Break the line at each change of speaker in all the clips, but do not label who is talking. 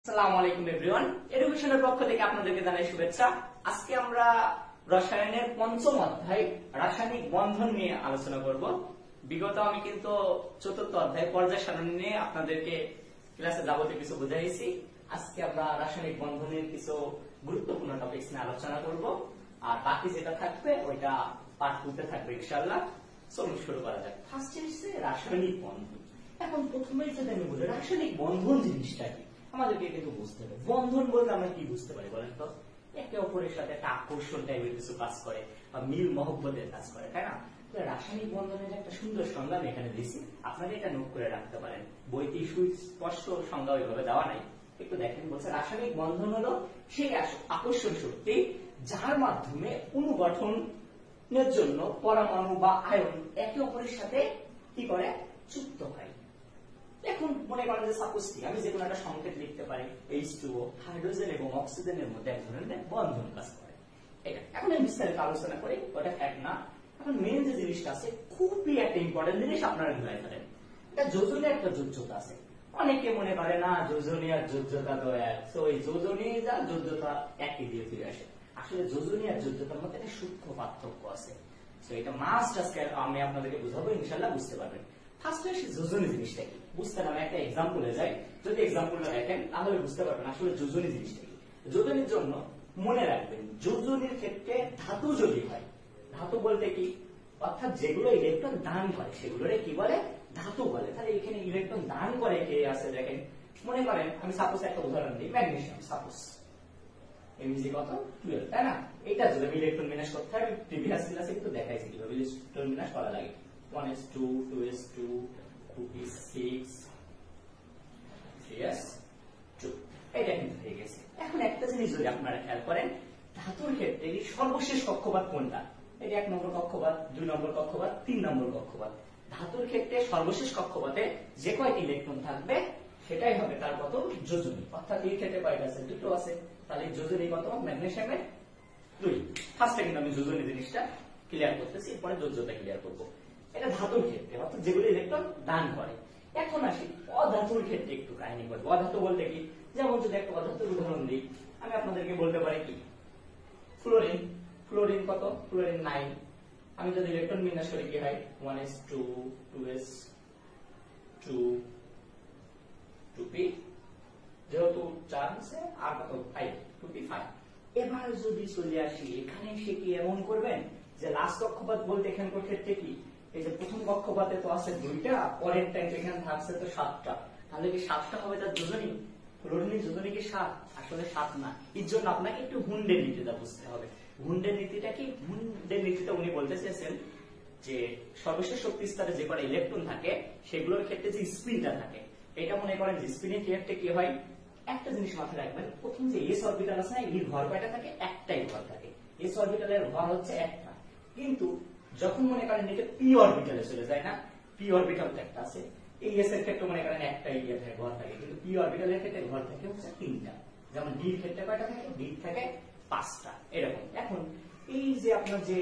আসসালামু আলাইকুম এভরিওয়ান, এডুকেশনের পক্ষ থেকে আপনাদেরকে জানাই শুভেচ্ছা। আজকে আমরা রসায়নের পঞ্চম অধ্যায় রাসায়নিক বন্ধন নিয়ে আলোচনা করব। বিগত আমি কিন্তু চতুর্থ অধ্যায় পর্যায় সারণী নিয়ে আপনাদেরকে ক্লাসে যাবতীয় কিছু বুঝাইছি। আজকে আমরা রাসায়নিক বন্ধনের কিছু গুরুত্বপূর্ণ টপিকস নিয়ে আলোচনা করব, আর বাকি যেটা থাকবে ওইটা পার্ট 2 তে থাকবে ইনশাআল্লাহ। চলুন শুরু করা যাক। ফার্স্ট হচ্ছে রাসায়নিক বন্ধন। এখন প্রথমেই যদি আমি বলি রাসায়নিক বন্ধন জিনিসটা কি, আমাদেরকে কিন্তু বুঝতে হবে। বন্ধন বলতে আমরা কি বুঝতে পারি বলেন তো? একে অপরের সাথে একটা আকর্ষণ টাইপের কিছু কাজ করে বা মিল মহব্বতের কাজ করে, তাই না? তো রাসায়নিক বন্ধনের একটা সুন্দর সংজ্ঞা আমি এখানে দিয়েছি, আপনারা এটা নোট করে রাখতে পারেন। বইতে সুস্পষ্ট সংজ্ঞা ওইভাবে দেওয়া নাই, একটু দেখেন। বলছে রাসায়নিক বন্ধন হলো সেই আকর্ষণ শক্তি যার মাধ্যমে অণু গঠনের জন্য পরমাণু বা আয়ন একে অপরের সাথে কি করে, যুক্ত হয়। এখন মনে করেন যে সাপোজ আমি যে কোনো একটা সংকেত লিখতে পারি, H2O, হাইড্রোজেন এবং অক্সিজেনের মধ্যে এক ধরনের বন্ধন কাজ করে। এটা এখন আমি বিস্তারিত আলোচনা করি, ওটা ফ্যাক্ট না। এখন মেন যে জিনিসটা আছে, খুবই একটা ইম্পর্টেন্ট জিনিস আপনারা ভুলাই ফেলেন, এটা যোজনের একটা যোজ্যতা আছে। অনেকে মনে করে না যোজনী আর যোজ্যতা তো এক, তো এই যোজনী যা যোজ্যতা একই দিয়ে ফিরে আসে। আসলে যোজনী আর যোজ্যতার মধ্যে একটা সূক্ষ্ম পার্থক্য আছে। তো এটা মাস্ট আজকে আমি আপনাদেরকে বুঝাবো, ইনশাআল্লাহ বুঝতে পারবেন। ফার্স্ট হচ্ছে যোজনী জিনিসটা কি বুঝতে না, আমি একটা এক্সাম্পলে যাই। যদি এক্সাম্পলটা দেখেন তাহলে বুঝতে পারবেন আসলে যোজনী জিনিসটা কি। যোজনীর জন্য মনে রাখবেন, যোজনীর ক্ষেত্রে ধাতু যদি হয়, ধাতু বলতে কি, অর্থাৎ যেগুলো ইলেকট্রন দান করে সেগুলোরে কি বলে, ধাতু বলে। তাহলে এখানে ইলেকট্রন দান করে কে আছে দেখেন। মনে করেন আমি সাপোজ একটা উদাহরণ দিই, ম্যাগনেসিয়াম। সাপোজ এমজি কত 12, তাই না? এটা যদি আমি ইলেকট্রন বিন্যাস করতে হয়, প্রিভিয়াস ক্লাসে কিন্তু দেখাইছি কিভাবে ইলেকট্রন বিন্যাস করা লাগে। 1s2 2s2 2p6 3s2, এটা কিন্তু হয়ে গেছে। এখন একটা জিনিস যদি আপনারা খেয়াল করেন, ধাতুর ক্ষেত্রে সর্বশেষ কক্ষপথ কোনটা? এটা 1 নম্বর কক্ষপথ, 2 নম্বর কক্ষপথ, 3 নম্বর কক্ষপথ। ধাতুর ক্ষেত্রে সর্বশেষ কক্ষপথে যে কয়টি ইলেকট্রন থাকবে সেটাই হবে তার কত, যোজনী। অর্থাৎ এই ক্ষেত্রে কয়টা আছে, দুটো আছে। তাহলে যোজনী কত, ম্যাগনেসিয়ামের 2। ফার্স্টে কিন্তু আমি যোজনী জিনিসটা ক্লিয়ার করতেছি, এরপরে যোজ্যতা ক্লিয়ার করব। এটা ধাতুর ক্ষেত্রে, অর্থাৎ যেগুলো ইলেকট্রন দান করে। এখন আসি অধাতুর ক্ষেত্রে একটু কাহিনী বলবো। অধাতু বলতে কি, যেমন যদি একটা অধাতুর উদাহরণ দিই, আমি আপনাদেরকে বলতে পারি কি, ফ্লোরিন। ফ্লোরিন কত, ফ্লোরিন 9। আমি যদি ইলেকট্রন বিন্যাস করি কি হয়, 1s2 2s2 2p, যেহেতু 4 আছে আর কত 5, 2p5। এবার যদি চলে আসি এখানে, সে কি এমন করবেন যে লাস্ট কক্ষপথ বলতে এখানকার ক্ষেত্রে কি, এই যে প্রথম কক্ষপথে তো আছে 2টা, পরের টাইম এখানে থাকছে তো 7টা। তাহলে কি 7টা হবে তার যোজনী? ফ্লোরিনের যোজনী কি 7? আসলে 7 না। এর জন্য আপনাকে একটু হুন্ডের নীতিটা বুঝতে হবে। হুন্ডের নীতিটা কি? হুন্ডের নীতিটা উনি বলতে চেয়েছেন যে সর্বশেষ শক্তি স্তরে যে কটা ইলেকট্রন থাকে সেগুলোর ক্ষেত্রে যে স্পিনটা থাকে, এটা মনে করেন যে স্পিনের ক্ষেত্রে কি হয়, একটা জিনিস মাথায় রাখবেন, প্রথম যে এস অরবিটাল আছে না, এর ভর কয়টা থাকে? একটাই ভর থাকে। এস অরবিটালের ভর হচ্ছে একটা। কিন্তু যখন মনে করেন এটা পি অরবিটালে চলে যায় না, পি অরবিটাল তো একটা আছে, এই এস এর ক্ষেত্রে মনে করেন একটাই ভর থাকে, কিন্তু পি অরবিটালের ক্ষেত্রে ভর থাকে হচ্ছে 3টা। যেমন ডি এর ক্ষেত্রে কয়টা থাকে? ডি থাকে 5টা, এরকম। এখন এই যে আপনার যে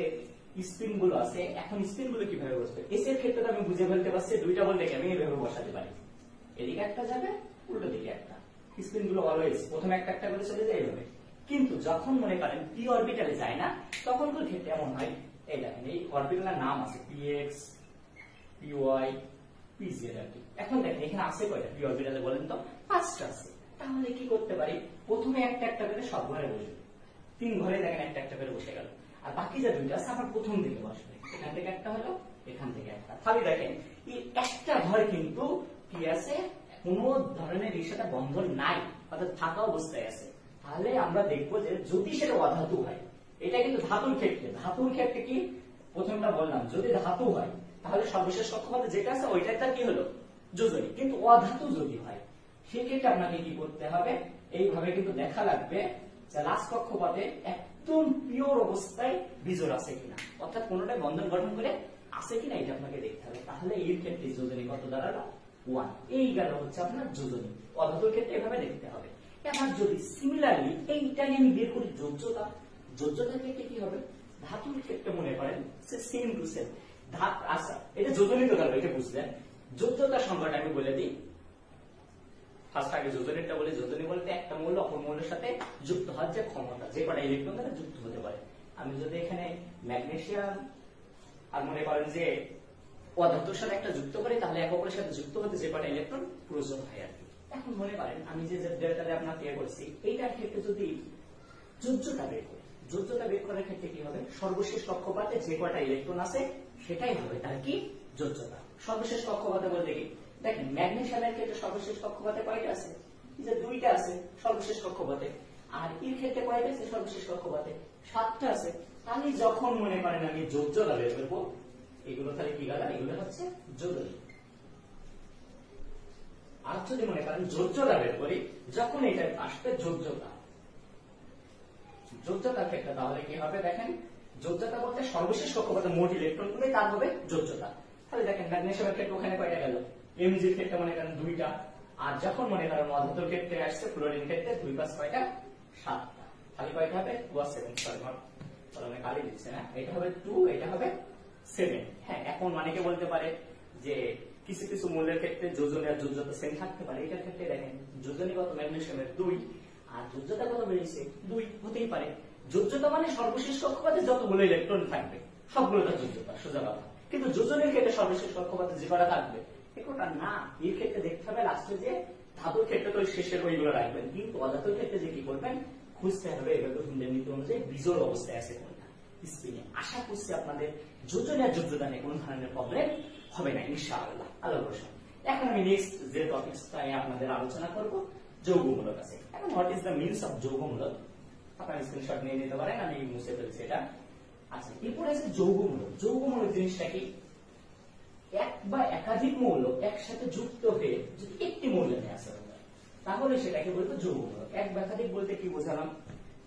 স্পিন গুলো আছে, এখন স্পিন গুলো কিভাবে বসবে? এস এর ক্ষেত্রে আমি বুঝে ফেলতে পারছি, 2টা বলতে কি আমি এইভাবে বসাতে পারি, এদিকে একটা যাবে, উল্টো দিকে একটা। স্পিন গুলো অলওয়েজ প্রথমে একটা একটা করে চলে যায় এইভাবে। কিন্তু যখন মনে করেন পি অরবিটালে যায় না, তখন কোন ক্ষেত্রে এমন হয়, এই দেখেন এই অরবিটালের নাম আছে px py pz আর কি। এখন দেখেন এখানে আছে কয়টা পি অরবিটালে বলেন তো? 5টা আছে। তাহলে কি করতে পারি, প্রথমে একটা একটা করে সব ঘরে বসবে, 3 ঘরে দেখেন একটা একটা করে বসে গেল। আর বাকি যে 2টা আছে আবার প্রথম দিকে বসবে, এখান থেকে একটা হলো, এখান থেকে একটা। তাহলে দেখেন এই একটা ঘরে কিন্তু কি আছে, কোন ধরনের এর সাথে বন্ধন নাই, অর্থাৎ ফাঁকা অবস্থায় আছে। তাহলে আমরা দেখবো যে যদি সেটা অধাতু হয়, এটা কিন্তু ধাতুর ক্ষেত্রে। ধাতুর ক্ষেত্রে কি, প্রথমটা বললাম যদি ধাতু হয় তাহলে সর্বশেষ কক্ষপথে যেটা আছে ওইটাই তার কি হলো, যোজনী। কিন্তু অধাতু যদি হয় সেক্ষেত্রে আপনাকে কি করতে হবে, এইভাবে কিন্তু দেখা লাগবে যে লাস্ট কক্ষপথে একদম পিওর অবস্থায় বিজোড় আছে কিনা, অর্থাৎ কোনটাই বন্ধন গঠন করে আছে কিনা এটা আপনাকে দেখতে হবে। তাহলে এর ক্ষেত্রে যোজনী কত দাঁড়ালো, 1। এই গেল হচ্ছে আপনার যোজনী। অধাতুর ক্ষেত্রে এভাবে দেখতে হবে। এবার যদি সিমিলারলি এইটাই আমি বের করি যোজ্যতা, যোজ্যতার ক্ষেত্রে কি হবে, ধাতুর ক্ষেত্রে মনে করেন সেম টু সেম ধাত। আচ্ছা এটা যোজনী তো গেল, এটা বুঝলেন। যোজ্যতার সংজ্ঞাটা আমি বলে দিই, ফার্স্ট আগে যোজনীটা বলি। যোজনী বলতে একটা মৌল অপর মৌলের সাথে যুক্ত হওয়ার যে ক্ষমতা, যে কটা ইলেকট্রন দ্বারা যুক্ত হতে পারে। আমি যদি এখানে ম্যাগনেসিয়াম আর মনে করেন যে অধাতুর সাথে একটা যুক্ত করি, তাহলে এক অপরের সাথে যুক্ত হতে যে কটা ইলেকট্রন প্রয়োজন হয় আর কি। এখন মনে করেন আমি যে ডেল্টাতে আপনার ক্লিয়ার করছি, এইটার ক্ষেত্রে যদি যোজ্যতা বের করি, যোজ্যতা বের করার ক্ষেত্রে কি হবে, সর্বশেষ কক্ষপথে যে কয়টা ইলেকট্রন আছে সেটাই হবে তার কি যোজ্যতা। সর্বশেষ কক্ষপথে বলতে কি, দেখেন ম্যাগনেসিয়ামের ক্ষেত্রে সর্বশেষ কক্ষপথে কয়টা আছে, যে দুইটা আছে সর্বশেষ কক্ষপথে। আর এর ক্ষেত্রে কয়টা আছে সর্বশেষ কক্ষপথে, 7টা আছে। তাহলে যখন মনে করেন আমি যোজ্যতা বের করবো, এগুলো তাহলে কি গেল, এগুলো হচ্ছে যোজনী। আর যদি মনে করেন যোজ্যতা বের করি, যখন এটা আসবে যোজ্যতা, যোজ্যতার ক্ষেত্রে তাহলে কি হবে, দেখেন যোজ্যতা বলতে সর্বশেষ কক্ষপথে মোট ইলেকট্রন গুলো তার হবে যোজ্যতা। তাহলে দেখেন ম্যাগনেসিয়ামের ক্ষেত্রে ওখানে কয়টা গেল, এমজির ক্ষেত্রে মনে করেন 2টা। আর যখন মনে করেন অধাতুর ক্ষেত্রে আসছে, ফ্লোরিন ক্ষেত্রে 2 + 5 7টা। তাহলে কয়টা হবে 2 আর 7, সরি কলমে কালি দিচ্ছে না, এটা হবে 2, এটা হবে 7। হ্যাঁ, এখন অনেকে বলতে পারে যে কিছু কিছু মৌলের ক্ষেত্রে যোজনী আর যোজ্যতা সেম থাকতে পারে। এটার ক্ষেত্রে দেখেন যোজনীগত ম্যাগনেসিয়ামের 2 আর যোজ্যতা কত বেরিয়েছে 2, হতেই পারে। যোজ্যতা মানে সর্বশেষ কক্ষপথে যতগুলো ইলেকট্রন থাকবে সবগুলো তার যোজ্যতা, সোজা কথা। কিন্তু যোজনের ক্ষেত্রে সর্বশেষ কক্ষপথে যে কটা থাকবে একটা না, এর ক্ষেত্রে দেখতে হবে লাস্টে যে ধাতুর ক্ষেত্রে তো শেষের ওইগুলো রাখবেন, কিন্তু অধাতুর ক্ষেত্রে যে কি করবেন, খুঁজতে হবে এভাবে নীতি অনুযায়ী বিজোড় অবস্থায় আছে কোনটা স্পিনে। আশা করছি আপনাদের যোজনী আর যোজ্যতা নিয়ে কোনো ধরনের প্রবলেম হবে না ইনশাআল্লাহ। আল্লাহ ভরসা। এখন আমি নেক্সট যে টপিকটা আপনাদের আলোচনা করব, যৌগমূলক আছে। এখন what is the means of যৌগমূলক, আপনারা স্ক্রিনশট নিয়ে নিতে পারেন, আমি মুছে ফেলছি এটা। আচ্ছা, এরপরে আছে যৌগমূলক। যৌগমূলক জিনিসটা কি, এক বা একাধিক মৌল একসাথে যুক্ত হয়ে যদি একটি মৌল নিয়ে আসে তাহলে সেটাকে বলবো যৌগমূলক। এক বা একাধিক বলতে কি বোঝালাম,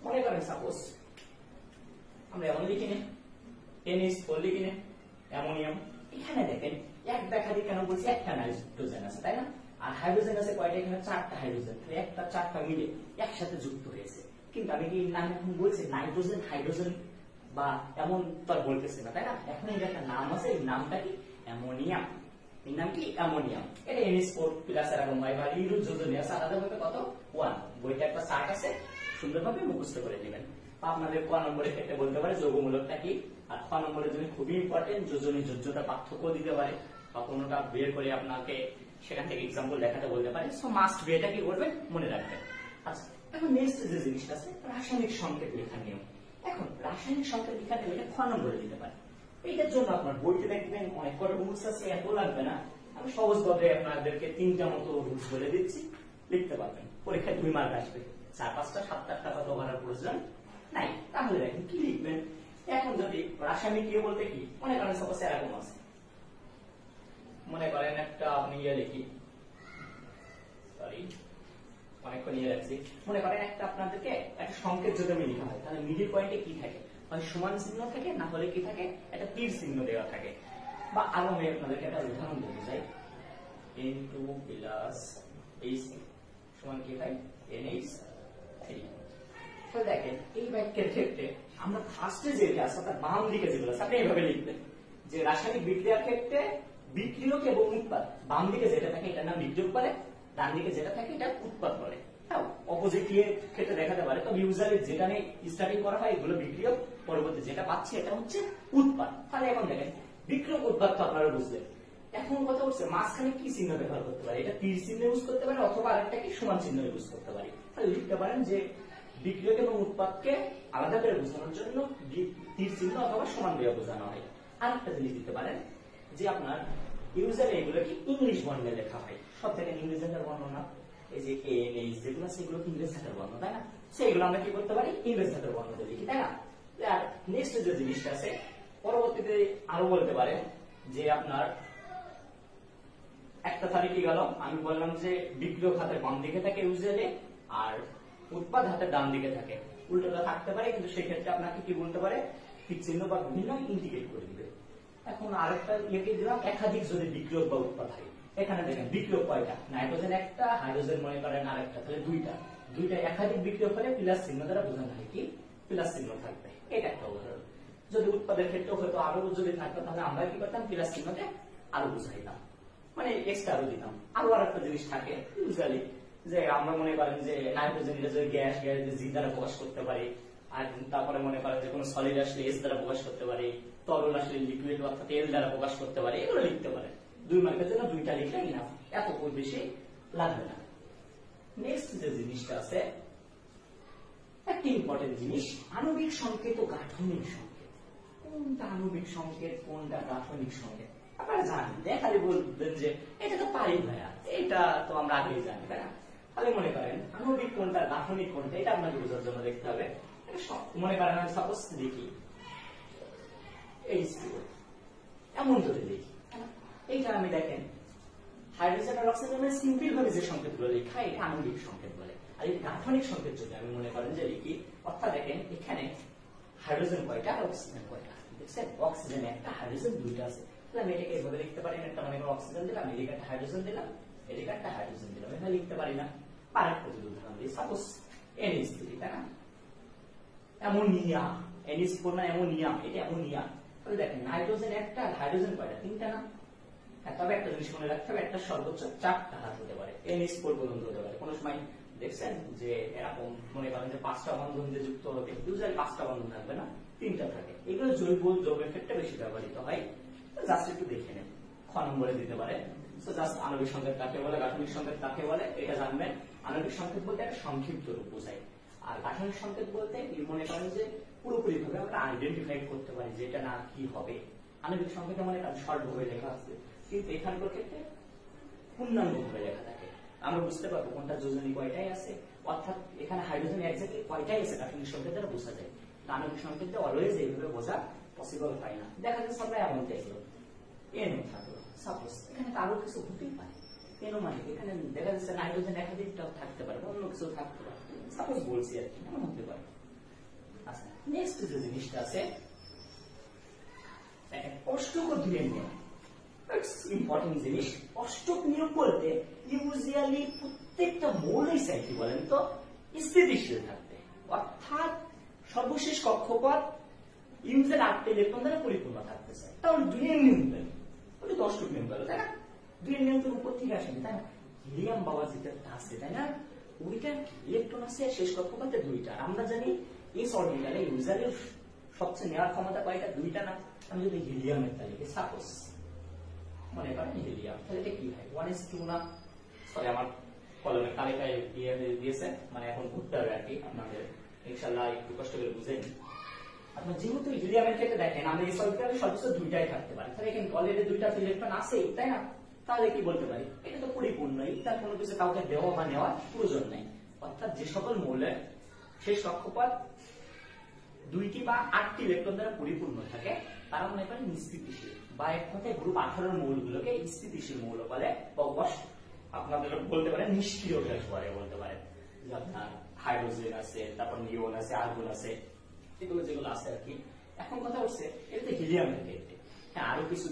মনে করেন সাপোজ আমরা এমন লিখি না, NH4 লিখি না, অ্যামোনিয়াম। এখানে দেখেন এক বা একাধিক কেন বলছি, একটা নাইট্রোজেন আছে তাই না, আর হাইড্রোজেন আছে কয়টা, এখানে 4টা হাইড্রোজেন, তাহলে একটা 4টা মিলে একসাথে যুক্ত হয়েছে। কিন্তু আমি কি নাম এখন বলছি নাইট্রোজেন হাইড্রোজেন বা এমন তো আর বলতেছি না তাই না, এখন এর একটা নাম আছে, এই নামটা কি অ্যামোনিয়াম। এর নাম কি অ্যামোনিয়াম। এটা NH4 প্লাস এরকম হয়, বা ইউরো যোজনী আছে আলাদা ভাবে কত 1। বইটা একটা চার্ট আছে, সুন্দরভাবে মুখস্থ করে নেবেন। আপনাদের ক নম্বরের ক্ষেত্রে বলতে পারে যৌগমূলকটা কি, আর খ নম্বরের জন্য খুবই ইম্পর্টেন্ট যোজনী যোজ্যতা পার্থক্য দিতে পারে, বা কোনোটা বের করে আপনাকে সেখান থেকে এক্সাম্পল দেখাতে বলতে পারে। সো মাস্ট বি এটা কি করবেন, মনে রাখবেন। আচ্ছা, এখন নেক্সট যে জিনিসটা আছে রাসায়নিক সংকেত লেখার নিয়ম। এখন রাসায়নিক সংকেত লেখাতে এটা খ নম্বরে দিতে পারে। এইটার জন্য আপনার বইতে দেখবেন অনেক কটা রুলস আছে, এত লাগবে না। আমি সহজভাবে আপনাদেরকে 3টা মতো রুলস বলে দিচ্ছি, লিখতে পারবেন। পরীক্ষায় 2 মার্ক আসবে, 4, 5টা 7টা টাকা তো করার প্রয়োজন নাই। তাহলে দেখেন কি লিখবেন। এখন যদি রাসায়নিক ইয়ে বলতে কি, মনে করেন সাপোজ এরকম আছে, মনে করেন একটা আপনি ইয়ে লিখি, সরি অনেকক্ষণ ইয়ে রাখছি। মনে করেন একটা আপনাদেরকে একটা সংকেত যদি আমি লেখা হয়, তাহলে মিডিল পয়েন্টে কি থাকে, হয় সমান চিহ্ন থাকে, না হলে কি থাকে, একটা তীর চিহ্ন দেওয়া থাকে। বা আরো আমি আপনাদেরকে একটা উদাহরণ দিতে চাই, N2 + H সমান কি হয় NH3। তো দেখেন এই বাক্যের ক্ষেত্রে আমরা ফার্স্টে যেটা আছে তার বাম দিকে যেগুলো আছে আপনি এইভাবে লিখবেন যে রাসায়নিক বিক্রিয়ার ক্ষেত্রে বিক্রিয়ক এবং উৎপাদ, বাম দিকে যেটা থাকে এটার নাম বিক্রিয়ক বলে, ডান দিকে যেটা থাকে এটা উৎপাদ বলে। হ্যাঁ, অপোজিট এর ক্ষেত্রে দেখাতে পারে, তবে ইউজুয়ালি যেটা নিয়ে স্টার্টিং করা হয় এগুলো বিক্রিয়ক, পরবর্তী যেটা পাচ্ছে এটা হচ্ছে উৎপাদ। তাহলে এখন দেখেন বিক্রিয়ক উৎপাদ তো আপনারা বুঝলেন। এখন কথা হচ্ছে মাঝখানে কি চিহ্ন ব্যবহার করতে পারে, এটা তীর চিহ্ন ইউজ করতে পারে, অথবা আরেকটা কি সমান চিহ্ন ইউজ করতে পারে। তাহলে লিখতে পারেন যে বিক্রিয়ক এবং উৎপাদকে আলাদা করে বোঝানোর জন্য তীর চিহ্ন অথবা সমান দিয়ে বোঝানো হয়। আরেকটা জিনিস দিতে পারেন যে আপনার ইউজুয়ালি এগুলো কি ইংলিশ বর্ণে লেখা হয়, সব থেকে ইংরেজি লেখার বর্ণনা, এই যে NH যেগুলো আছে এগুলো ইংরেজি লেখার বর্ণ তাই না, সেগুলো আমরা কি করতে পারি ইংরেজি লেখার বর্ণ দিয়ে লিখি তাই না। আর নেক্সট যে জিনিসটা আছে পরবর্তীতে আরো বলতে পারে যে আপনার একটা তারিখ কি গেল, আমি বললাম যে বিক্রিয়ক হাতের বাম দিকে থাকে ইউজুয়ালি, আর উৎপাদ হাতের ডান দিকে থাকে। উল্টোটা থাকতে পারে, কিন্তু সেই ক্ষেত্রে আপনাকে কি বলতে পারে ঠিক চিহ্ন বা বিভিন্ন ইন্ডিকেট করে দিবে। এখন আরেকটা ইয়েকে দিলাম একাধিক যদি বিক্রিয়ক বা উৎপাদ হয়, এখানে দেখেন বিক্রিয়ক কয়টা, নাইট্রোজেন একটা, হাইড্রোজেন মনে করেন আরেকটা, তাহলে দুইটা একাধিক বিক্রিয়ক হলে প্লাস চিহ্ন দ্বারা বোঝানো হয় কি প্লাস চিহ্ন থাকবে। এটা একটা উদাহরণ। যদি উৎপাদের ক্ষেত্রে হয়তো আরো যদি থাকতো তাহলে আমরা কি করতাম প্লাস চিহ্নতে আরো বুঝাইতাম, মানে এক্সট্রা আরো দিতাম। আরো আরেকটা জিনিস থাকে ইউজুয়ালি যে আমরা মনে করেন যে নাইট্রোজেন এটা যদি গ্যাস জি দ্বারা প্রকাশ করতে পারি, আর তারপরে মনে করেন যে কোনো সলিড আসলে এস দ্বারা প্রকাশ করতে পারি, তরল আসলে লিকুইড অর্থাৎ এল দ্বারা প্রকাশ করতে পারি, এগুলো লিখতে পারে। 2 মার্কের জন্য 2টা লিখলে ইনাফ, এত বেশি লাগবে না। নেক্সট যে জিনিসটা আছে একটা ইম্পর্টেন্ট জিনিস, আণবিক সংকেত ও গাঠনিক সংকেত। কোনটা আণবিক সংকেত, কোনটা গাঠনিক সংকেত আপনারা জানেন, দেখালে বলবেন যে এটা তো পারি ভাইয়া, এটা তো আমরা আগেই জানি, তাই না? তাহলে মনে করেন আণবিক কোনটা গাঠনিক কোনটা এটা আপনাকে বোঝার জন্য দেখতে হবে। মনে করেন আমি সাপোজ দেখি এমন যদি দেখি, এইটা আমি দেখেন হাইড্রোজেন আর অক্সিজেনের সিম্পল ভাবে যে সংকেতগুলো লেখা এটা আণবিক সংকেত বলে। আর এই গাঠনিক সংকেত যদি আমি মনে করেন যে লিখি, অর্থাৎ দেখেন এখানে হাইড্রোজেন কয়টা আর অক্সিজেন কয়টা, দেখছেন অক্সিজেন একটা হাইড্রোজেন দুইটা আছে, তাহলে আমি এটাকে এভাবে লিখতে পারি না, একটা মনে করেন অক্সিজেন দিলাম, এদিকে একটা হাইড্রোজেন দিলাম, এদিকে একটা হাইড্রোজেন দিলাম, এটা লিখতে পারি না। আরেকটা যদি উদাহরণ দিই, সাপোজ NH3, তাই না? অ্যামোনিয়া, NH4 না অ্যামোনিয়া, এটা অ্যামোনিয়া। তাহলে দেখেন নাইট্রোজেন একটা, হাইড্রোজেন কয়টা, তিনটা না? তবে একটা জিনিস মনে রাখতে হবে, একটা সর্বোচ্চ 4টা হাত হতে পারে, NH4 পর্যন্ত হতে পারে। কোন সময় দেখছেন যে এরকম মনে করেন যে 5টা বন্ধন দিয়ে যুক্ত হবে, ইউজুয়ালি 5টা বন্ধন থাকবে না, 3টা থাকে। এগুলো জৈব যৌগের ক্ষেত্রে বেশি ব্যবহৃত হয়। তো জাস্ট একটু দেখে নেন, খ নম্বরে দিতে পারে। সো জাস্ট আণবিক সংকেত কাকে বলে, গাঠনিক সংকেত কাকে বলে এটা জানবেন। আণবিক সংকেত বলতে একটা সংক্ষিপ্ত রূপ বোঝায়, আর গাঠনিক সংকেত বলতে মনে করেন যে পুরোপুরি ভাবে আমরা আইডেন্টিফাই করতে পারি যে এটা না কি হবে। আণবিক সংকেতে মনে করেন শর্ট ভাবে লেখা আছে, কিন্তু এখানকার ক্ষেত্রে পূর্ণাঙ্গ ভাবে লেখা থাকে, আমরা বুঝতে পারবো কোনটা যোজনী কয়টাই আছে, অর্থাৎ এখানে হাইড্রোজেন এক্স্যাক্টলি কয়টাই আছে গাঠনিক সংকেত দ্বারা বোঝা যায়। আণবিক সংকেতে অলওয়েজ এইভাবে বোঝা পসিবল হয় না। দেখা যাচ্ছে আমরা এমন দেখলো এনও থাকলো, সাপোজ এখানে আরো কিছু হতেই পারে, এনও মানে এখানে দেখা যাচ্ছে নাইট্রোজেন একাধিকটাও থাকতে পারে, অন্য কিছু থাকতে পারে, সাপোজ বলছি আর কি, এমন হতে পারে। আচ্ছা, নেক্সট যে জিনিসটা আছে দেখেন অষ্টক ও ধ্রুবের নিয়ম, ইম্পর্টেন্ট জিনিস। অষ্টক নিয়ম বলতে ইউজুয়ালি প্রত্যেকটা মৌলই চাই কি বলেন তো স্থিতিশীল থাকবে, অর্থাৎ সর্বশেষ কক্ষপথ ইউজের 8টা ইলেকট্রন দ্বারা পরিপূর্ণ থাকতে চায়। তাহলে 2 নিয়ম পেল, ওটা 10 নিয়ম পেল, তাই না? 2 নিয়ম তো উপর থেকে আসেনি, তাই না? হিলিয়াম বাবা যেটা আছে, তাই না, ওইটা ইলেকট্রন আছে শেষ কক্ষপথে 2টা। আমরা জানি এস অরবিটালে ইউজুয়ালি সবচেয়ে নেওয়ার ক্ষমতা কয়টা, 2টা না? আমি যদি হিলিয়ামের তালিকে সাপোজ মনে করেন হিলিয়াম, তাহলে এটা কি হয় 1s2 না? সরি আমার কলমের তালিকায় দিয়েছে, মানে এখন ঘুরতে হবে আর কি, আপনাদের ইনশাআল্লাহ একটু কষ্ট করে বুঝেন। আপনার যেহেতু হিলিয়ামের ক্ষেত্রে দেখেন আমরা এই অরবিটালে সর্বোচ্চ 2টাই থাকতে পারি, তাহলে এখানে অলরেডি 2টা ইলেকট্রন আছেই, তাই না? তাহলে কি বলতে পারি এটা তো পরিপূর্ণই, তার কোনো কিছু কাউকে দেওয়া বা নেওয়ার প্রয়োজন নেই। অর্থাৎ যে সকল মৌলের শেষ কক্ষপথ 2টি বা 8টি ইলেকট্রন দ্বারা পরিপূর্ণ থাকে তারা মনে করেন স্থিতিশীল, বা এক কথায় গ্রুপ 18 মৌলগুলোকে স্থিতিশীল মৌল বলে, বা আপনাদের বলতে পারেন নিষ্ক্রিয় গ্যাস বলে বলতে পারেন। যে আপনার হাইড্রোজেন আছে, তারপর নিয়ন আছে, আর্গন আছে, এগুলো যেগুলো আছে আর কি। এখন কথা হচ্ছে এটা হিলিয়ামের ক্ষেত্রে, হ্যাঁ আরো কিছু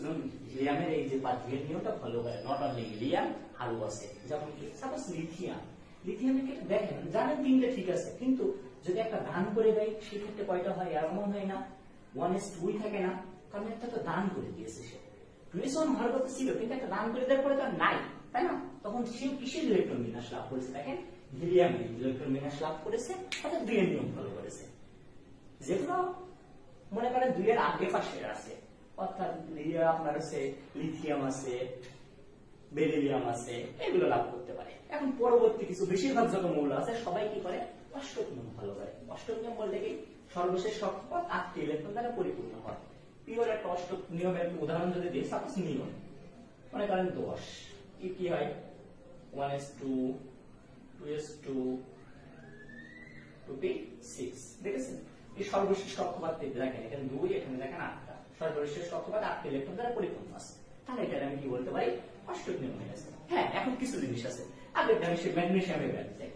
হিলিয়ামের এই যে বাহ্যের নিয়মটা ফলো করে, নট অনলি হিলিয়াম আরো আছে, যেমন কি সাপোজ লিথিয়াম। লিথিয়ামের ক্ষেত্রে দেখেন জানেন 3টা ঠিক আছে, কিন্তু যদি একটা দান করে দেয় সেক্ষেত্রে কয়টা হয়, এমন হয় না 1s2 থাকে না, কারণ একটা তো দান করে দিয়েছে সে, 2s1 হওয়ার কথা ছিল কিন্তু একটা দান করে দেওয়ার পরে তো নাই, তাই না? তখন সে কিসের ইলেকট্রন বিন্যাস লাভ করেছে, দেখেন হিলিয়ামের ইলেকট্রন বিন্যাস লাভ করেছে, অর্থাৎ 2 এর নিয়ম ফলো করেছে। যেগুলো মনে করেন 2 এর আগে পাশে আছে, অর্থাৎ আপনার আছে লিথিয়াম আছে, বেরিলিয়াম আছে, এগুলো লাভ করতে পারে। এখন পরবর্তী কিছু বেশিরভাগ যত মৌল আছে সবাই কি করে অষ্টক নিয়ম ফলো করে। অষ্টক নিয়ম বলতে কি সর্বশেষ কক্ষপথ 8টি ইলেকট্রন দ্বারা পরিপূর্ণ হয়। পিওর একটা অষ্টক নিয়মের একটা উদাহরণ যদি দিই, সাপোজ নিয়ন মনে করেন 10, কি হয় 1s2 2s2 2p6, দেখেছেন এই সর্বশেষ কক্ষপথ দেখেন এখানে 2, এখানে দেখেন 8টা, সর্বশেষ কক্ষপথ 8টি ইলেকট্রন দ্বারা পরিপূর্ণ আছে, তাহলে এটা আমি কি বলতে পারি অষ্টক নিয়ম হয়ে গেছে। হ্যাঁ এখন কিছু জিনিস আছে, আগে আমি সে ম্যাগনেসিয়ামে ব্যাট যাই,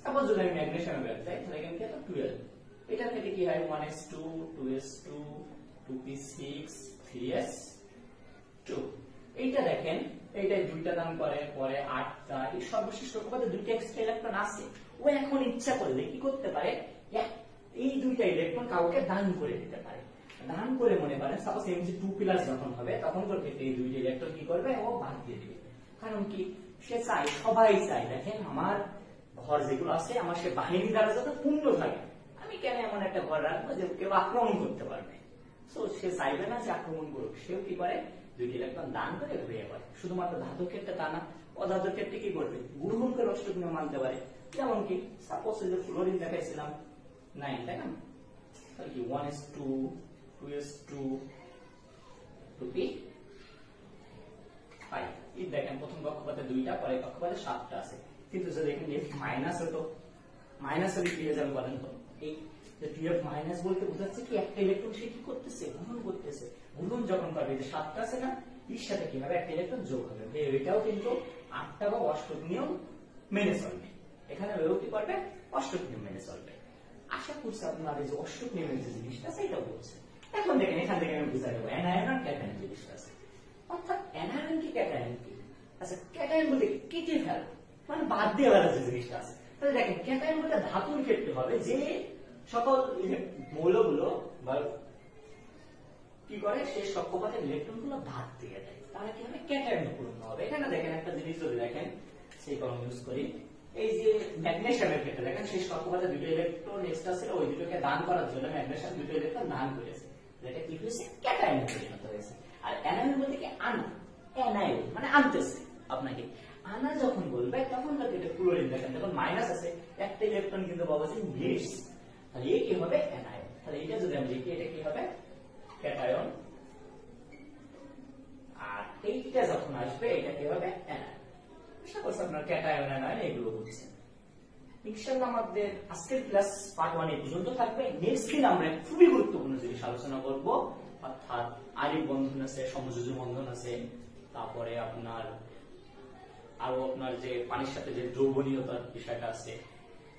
সাপোজ যদি আমি ম্যাগনেসিয়ামে ব্যাট যাই তাহলে এখানে কি হবে 12, এটা থেকে কি হয় 1s2 2s2 2p6 3s2, এইটা দেখেন এইটাই 2টা দান করে, পরে 8টা, এই সর্বশেষ কক্ষপথে 2টা এক্সট্রা ইলেকট্রন আছে, ও এখন ইচ্ছা করলে কি করতে পারে এই 2টা ইলেকট্রন কাউকে দান করে দিতে পারে। দান করে মনে করেন সাপোজ Mg2 প্লাস যখন হবে তখন ক্ষেত্রে এই 2টা ইলেকট্রন কি করবে, ও বাদ দিয়ে দিবে। কারণ কি সে চাই, সবাই চাই দেখেন আমার ঘর যেগুলো আছে আমার সে বাহিনী দ্বারা যাতে পূর্ণ থাকে, আমি কেন এমন একটা ঘর রাখবো যে কেউ আক্রমণ করতে পারবে। সো সে চাইবে না যে আক্রমণ করুক, সেও কি করে 2টি ইলেকট্রন দান করে ঘুরিয়ে পড়ে। শুধুমাত্র ধাতুর ক্ষেত্রে তা না, অধাতুর ক্ষেত্রে কি করবে, গ্রহণ করে অষ্টক নিয়ম মানতে পারে। যেমন কি সাপোজ যে ফ্লোরিন দেখাইছিলাম 9, তাই না, তাহলে কি 1:2, 2:2, 2p5। এই দেখেন প্রথম কক্ষপথে 2টা, পরে কক্ষপথে 7টা আছে, কিন্তু যদি এখানে F মাইনাস হতো, মাইনাস হলে কি হয়ে যাবে বলেন তো? এই যে 2F মাইনাস বলতে বোঝাচ্ছে কি একটা ইলেকট্রন সে কি করতেছে, গ্রহণ করতেছে। গ্রহণ যখন করবে, যে 7টা আছে না, এর সাথে কি হবে, একটা ইলেকট্রন যোগ হবে। এটাও কিন্তু 8টা বা অষ্টক নিয়ম মেনে চলবে। এখানে ওও কি করবে, অষ্টক নিয়ম মেনে চলবে। আশা করছি আপনারা এই যে অষ্টক নিয়মের যে জিনিসটা আছে এটা বলছে। এখন দেখেন এখান থেকে আমি বুঝাই দেবো অ্যানায়ন আর ক্যাটায়ন জিনিসটা আছে। অর্থাৎ অ্যানায়ন কি ক্যাটায়ন কি, আচ্ছা ক্যাটায়ন বলতে কেটে ফেলা, মানে বাদ দিয়ে ফেলা যে জিনিসটা আছে। তাহলে দেখেন ক্যাটায়ন বলতে ধাতুর ক্ষেত্রে হবে যে সকল মৌলগুলো বা কি করে, সে কক্ষপথের ইলেকট্রন গুলো বাদ দিয়ে দেয়, তাহলে কি হবে, ক্যাটায়ন পূর্ণ হবে। এখানে দেখেন একটা জিনিস যদি দেখেন, সেই কলম ইউজ করি, এই যে ম্যাগনেসিয়ামের ক্ষেত্রে দেখেন শেষ কক্ষপথে 2টা ইলেকট্রন এক্সট্রা ছিল, ওই দুটোকে দান করার জন্য ম্যাগনেসিয়াম 2টা ইলেকট্রন দান করেছে, যেটা কি হয়েছে, ক্যাটায়নে পরিণত হয়েছে। আর অ্যানায়ন বলতে কি আনা, অ্যানায়ন মানে আনতেছে আপনাকে। আনা যখন বলবে তখন এটা ক্লোরিন দেখেন যখন মাইনাস আছে, একটা ইলেকট্রন কিন্তু বাবা যে মিস, তাহলে এই কি হবে, অ্যানায়ন। তাহলে এটা যদি আমি লিখি, এটা কি হবে, ক্যাটায়ন। আর এইটা যখন আসবে এটা কি হবে, অ্যানায়ন। আশা করছি আপনার ক্যাটায়ন অ্যানায়ন এগুলো বুঝছেন। ইনশাআল্লাহ আমাদের আজকের ক্লাস পার্ট 1 এই পর্যন্ত থাকবে। নেক্সট দিন আমরা খুবই গুরুত্বপূর্ণ জিনিস আলোচনা করব, অর্থাৎ আণবিক বন্ধন আছে, সমযোজী বন্ধন আছে, তারপরে আপনার আরো আপনার যে পানির সাথে যে দ্রবণীয়তার বিষয়টা আছে,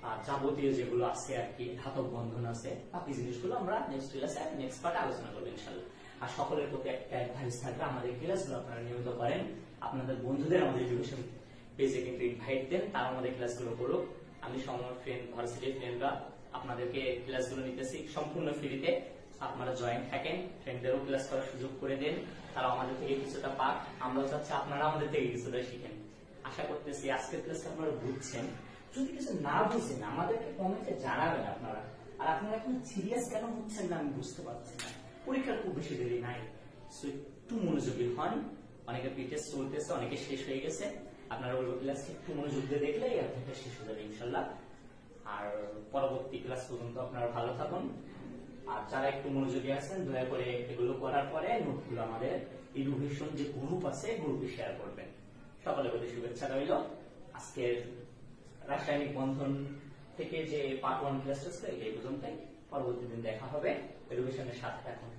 আর যাবতীয় যেগুলো আছে আর কি, ধাতব বন্ধন আছে, বাকি জিনিসগুলো আমরা নেক্সট ক্লাসে নেক্সট পার্টে আলোচনা করবো ইনশাআল্লাহ। আর সকলের প্রতি একটা অ্যাডভাইস থাকবে, আমাদের ক্লাসগুলো আপনারা নিয়মিত করেন, আপনাদের বন্ধুদের আমাদের এডুকেশন পেজে কিন্তু ইনভাইট দেন, তারা আমাদের ক্লাসগুলো করুক। আমি আমার ফ্রেন্ড ভার্সিটির ফ্রেন্ডরা আপনাদেরকে ক্লাসগুলো নিতেছি সম্পূর্ণ ফ্রিতে, আপনারা জয়েন থাকেন, ফ্রেন্ডদেরও ক্লাস করার সুযোগ করে দেন, তারা আমাদের থেকে কিছুটা পাক, আমরা চাচ্ছি আপনারা আমাদের থেকে কিছুটা শিখেন। আশা করতেছি আজকের ক্লাসটা আপনারা বুঝছেন। যদি কিছু না বুঝেন আমাদেরকে কমেন্টে জানাবেন আপনারা। আর আপনারা এখন সিরিয়াস কেন হচ্ছেন না আমি বুঝতে পারছি না, পরীক্ষার খুব বেশি দেরি নাই, একটু মনোযোগী হন। অনেকে পিটেস্ট চলতেছে, অনেকে শেষ হয়ে গেছে, আপনারা ওই ক্লাসটি একটু মনোযোগ দিয়ে দেখলেই আপনাদের শেষ হয়ে যাবে ইনশাল্লাহ। আর পরবর্তী ক্লাস পর্যন্ত আপনারা ভালো থাকুন। আর যারা একটু মনোযোগী আছেন দয়া করে এগুলো করার পরে নোটগুলো আমাদের এডুকেশন যে গ্রুপ আছে গ্রুপে শেয়ার করবেন। সকলের প্রতি শুভেচ্ছা রইল। আজকের রাসায়নিক বন্ধন থেকে যে পার্ট 1 ক্লাসটা ছিল এই পর্যন্তই, পরবর্তী দিন দেখা হবে। এডুকেশনের সাথে থাকুন।